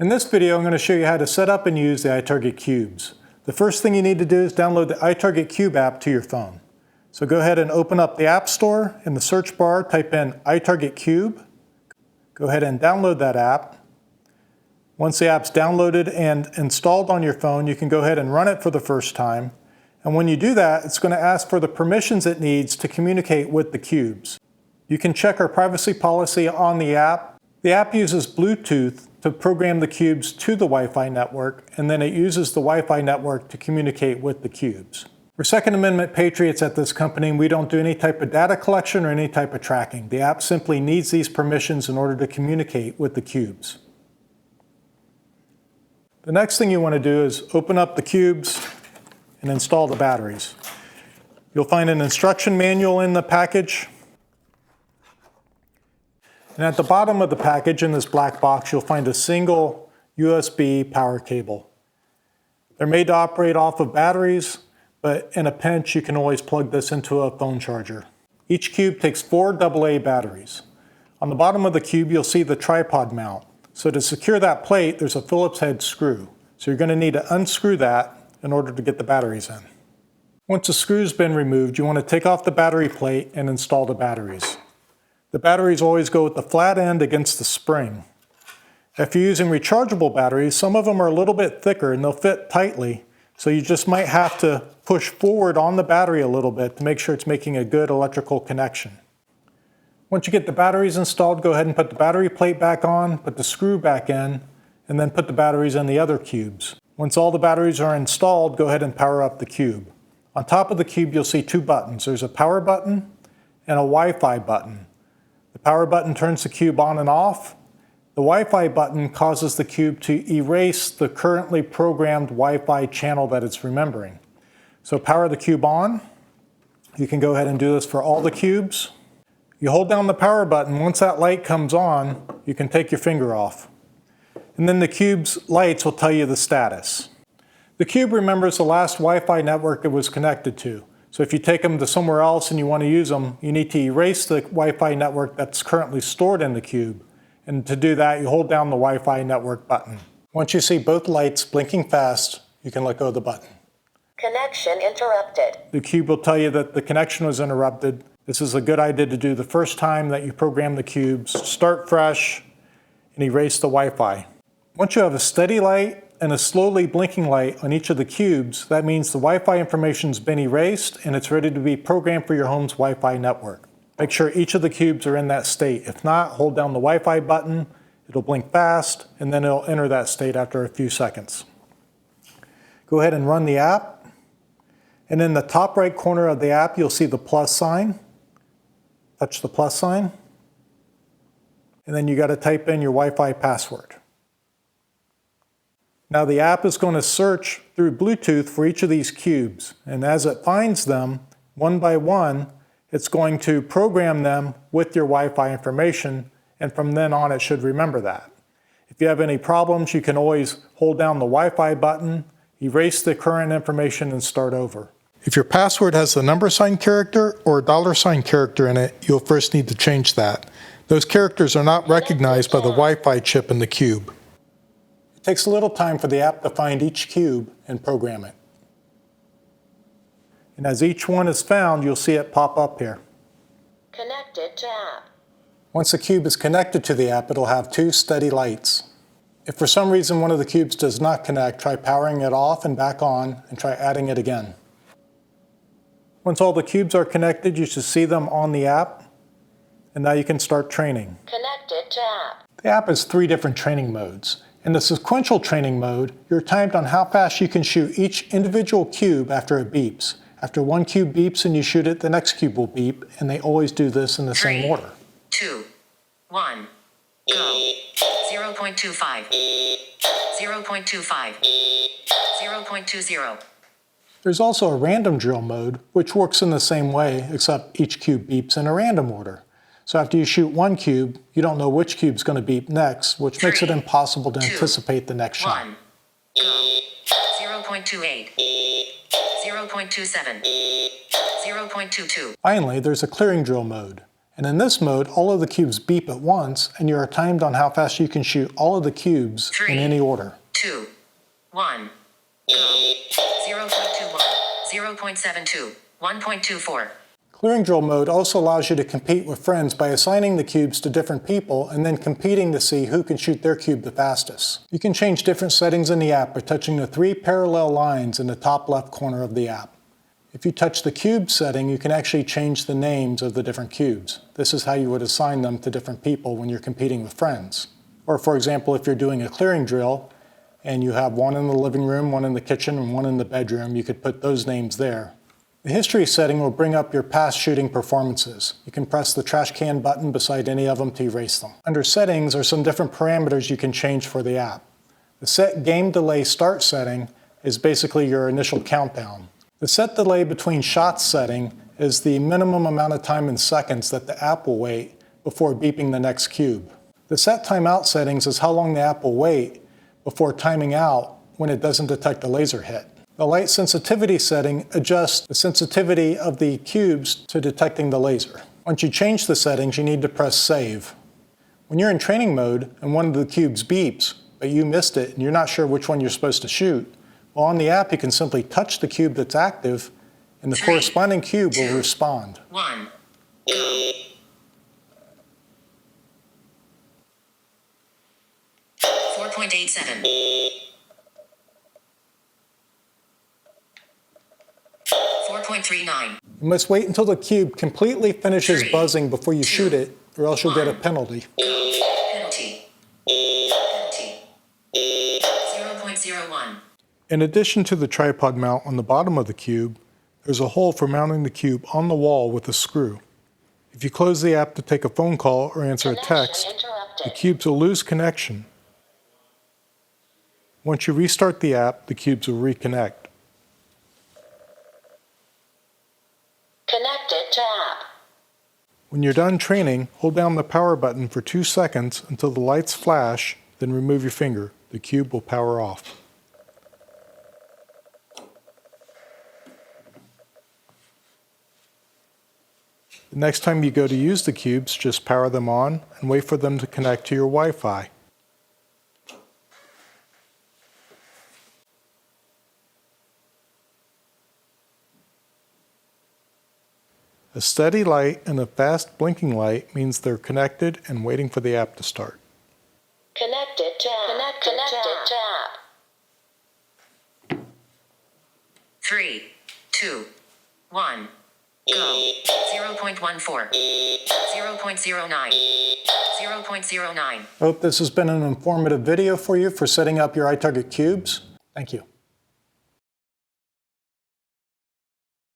In this video, I'm going to show you how to set up and use the iTarget cubes. The first thing you need to do is download the iTarget Cube app to your phone. So go ahead and open up the App Store. In the search bar, type in iTarget Cube. Go ahead and download that app. Once the app's downloaded and installed on your phone, you can go ahead and run it for the first time. And when you do that, it's going to ask for the permissions it needs to communicate with the cubes. You can check our privacy policy on the app. The app uses Bluetooth to program the cubes to the Wi-Fi network, and then it uses the Wi-Fi network to communicate with the cubes. We're Second Amendment patriots at this company, and we don't do any type of data collection or any type of tracking. The app simply needs these permissions in order to communicate with the cubes. The next thing you want to do is open up the cubes and install the batteries. You'll find an instruction manual in the package. And at the bottom of the package in this black box, you'll find a single USB power cable. They're made to operate off of batteries, but in a pinch, you can always plug this into a phone charger. Each cube takes 4 AA batteries. On the bottom of the cube, you'll see the tripod mount. So to secure that plate, there's a Phillips head screw. So you're going to need to unscrew that in order to get the batteries in. Once the screw's been removed, you want to take off the battery plate and install the batteries. The batteries always go with the flat end against the spring. If you're using rechargeable batteries, some of them are a little bit thicker and they'll fit tightly, so you just might have to push forward on the battery a little bit to make sure it's making a good electrical connection. Once you get the batteries installed, go ahead and put the battery plate back on, put the screw back in, and then put the batteries in the other cubes. Once all the batteries are installed, go ahead and power up the cube. On top of the cube, you'll see 2 buttons. There's a power button and a Wi-Fi button. The power button turns the cube on and off. The Wi-Fi button causes the cube to erase the currently programmed Wi-Fi channel that it's remembering. So power the cube on. You can go ahead and do this for all the cubes. You hold down the power button. Once that light comes on, you can take your finger off. And then the cube's lights will tell you the status. The cube remembers the last Wi-Fi network it was connected to. So if you take them to somewhere else and you want to use them, you need to erase the Wi-Fi network that's currently stored in the cube. And to do that, you hold down the Wi-Fi network button. Once you see both lights blinking fast, you can let go of the button. Connection interrupted. The cube will tell you that the connection was interrupted. This is a good idea to do the first time that you program the cubes. Start fresh and erase the Wi-Fi. Once you have a steady light and a slowly blinking light on each of the cubes, that means the Wi-Fi information's been erased and it's ready to be programmed for your home's Wi-Fi network. Make sure each of the cubes are in that state. If not, hold down the Wi-Fi button, it'll blink fast, and then it'll enter that state after a few seconds. Go ahead and run the app. And in the top right corner of the app, you'll see the plus sign. Touch the plus sign. And then you got to type in your Wi-Fi password. Now the app is going to search through Bluetooth for each of these cubes, and as it finds them, one by one, it's going to program them with your Wi-Fi information, and from then on it should remember that. If you have any problems, you can always hold down the Wi-Fi button, erase the current information, and start over. If your password has a number sign character or a $ character in it, you'll first need to change that. Those characters are not recognized by the Wi-Fi chip in the cube. It takes a little time for the app to find each cube and program it. And as each one is found, you'll see it pop up here. Connected to app. Once the cube is connected to the app, it'll have 2 steady lights. If for some reason one of the cubes does not connect, try powering it off and back on and try adding it again. Once all the cubes are connected, you should see them on the app. And now you can start training. Connected to app. The app has 3 different training modes. In the sequential training mode, you're timed on how fast you can shoot each individual cube after it beeps. After one cube beeps and you shoot it, the next cube will beep, and they always do this in the same order. 2, 1, go. 0.25, 0.25, 0.20. There's also a random drill mode, which works in the same way, except each cube beeps in a random order. So after you shoot one cube, you don't know which cube's going to beep next, which makes it impossible to anticipate the next shot. 1, go. 0.28, 0.27, 0.22. Finally, there's a clearing drill mode. And in this mode, all of the cubes beep at once, and you are timed on how fast you can shoot all of the cubes in any order. 2, 1, go. 0.21, 0.72, 1.24. Clearing drill mode also allows you to compete with friends by assigning the cubes to different people and then competing to see who can shoot their cube the fastest. You can change different settings in the app by touching the 3 parallel lines in the top left corner of the app. If you touch the cube setting, you can actually change the names of the different cubes. This is how you would assign them to different people when you're competing with friends. Or for example, if you're doing a clearing drill and you have one in the living room, one in the kitchen, and one in the bedroom, you could put those names there. The history setting will bring up your past shooting performances. You can press the trash can button beside any of them to erase them. Under settings are some different parameters you can change for the app. The set game delay start setting is basically your initial countdown. The set delay between shots setting is the minimum amount of time in seconds that the app will wait before beeping the next cube. The set timeout settings is how long the app will wait before timing out when it doesn't detect a laser hit. The light sensitivity setting adjusts the sensitivity of the cubes to detecting the laser. Once you change the settings, you need to press save. When you're in training mode and one of the cubes beeps, but you missed it and you're not sure which one you're supposed to shoot, well, on the app you can simply touch the cube that's active and the corresponding cube will respond. 1, go. 4.87. 4.39. You must wait until the cube completely finishes buzzing before you shoot it, or else you'll get a penalty. Penalty. Penalty. 0.01. In addition to the tripod mount on the bottom of the cube, there's a hole for mounting the cube on the wall with a screw. If you close the app to take a phone call or answer a text, the cubes will lose connection. Once you restart the app, the cubes will reconnect. Connected to app. When you're done training, hold down the power button for 2 seconds until the lights flash, then remove your finger. The cube will power off. The next time you go to use the cubes, just power them on and wait for them to connect to your Wi-Fi. A steady light and a fast blinking light means they're connected and waiting for the app to start. Connected to app. Connected to app. 3, 2, 1, go. 0.14, 0.09, 0.09. I hope this has been an informative video for you for setting up your iTarget cubes. Thank you.